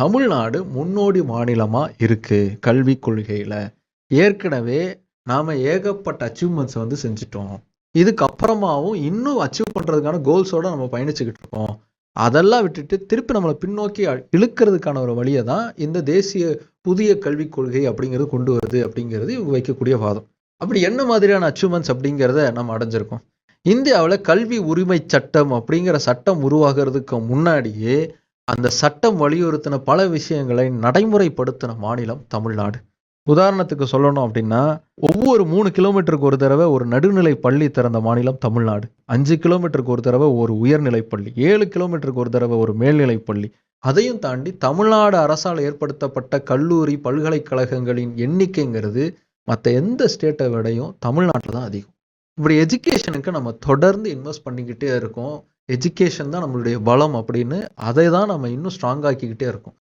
தமிழ்நாடு முன்னோடி மாநிலமா இருக்கு கல்விக் கொள்கையில. ஏற்கனவே நாம ஏகப்பட்ட அச்சீவ்மெண்ட்ஸ் வந்து செஞ்சுட்டோம். இதுக்கப்புறமாவும் இன்னும் அச்சீவ் பண்றதுக்கான கோல்ஸோட நம்ம பயணிச்சுக்கிட்டு இருக்கோம். அதெல்லாம் விட்டுட்டு திருப்பி நம்மள பின்னோக்கி இழுக்கிறதுக்கான ஒரு வழிய தான் இந்த தேசிய புதிய கல்விக் கொள்கை அப்படிங்கிறது கொண்டு வருது அப்படிங்கிறது இவங்க வைக்கக்கூடிய வாதம். அப்படி என்ன மாதிரியான அச்சீவ்மெண்ட்ஸ் அப்படிங்கிறத நம்ம அடைஞ்சிருக்கோம். இந்தியாவுல கல்வி உரிமை சட்டம் அப்படிங்கிற சட்டம் உருவாகிறதுக்கு முன்னாடியே அந்த சட்டம் வலியுறுத்தின பல விஷயங்களை நடைமுறைப்படுத்தின மாநிலம் தமிழ்நாடு. உதாரணத்துக்கு சொல்லணும் அப்படின்னா, ஒவ்வொரு 3 கிலோமீட்டருக்கு ஒரு தடவை ஒரு நடுநிலை பள்ளி திறந்த மாநிலம் தமிழ்நாடு. 5 கிலோமீட்டருக்கு ஒரு தடவை ஒரு உயர்நிலைப் பள்ளி. 7 கிலோமீட்டருக்கு ஒரு தடவை ஒரு மேல்நிலைப் பள்ளி. அதையும் தாண்டி தமிழ்நாடு அரசால் ஏற்படுத்தப்பட்ட கல்லூரி, பல்கலைக்கழகங்களின் எண்ணிக்கைங்கிறது மத்த எந்த ஸ்டேட்டை விடையும் தமிழ்நாட்டில தான் அதிகம். இப்படி எஜுகேஷனுக்கு நம்ம தொடர்ந்து இன்வெஸ்ட் பண்ணிக்கிட்டே இருக்கோம். எஜுகேஷன் தான் நம்மளுடைய பலம் அப்படின்னு அதை தான் நம்ம இன்னும் ஸ்ட்ராங் ஆக்கிக்கிட்டே இருக்கோம்.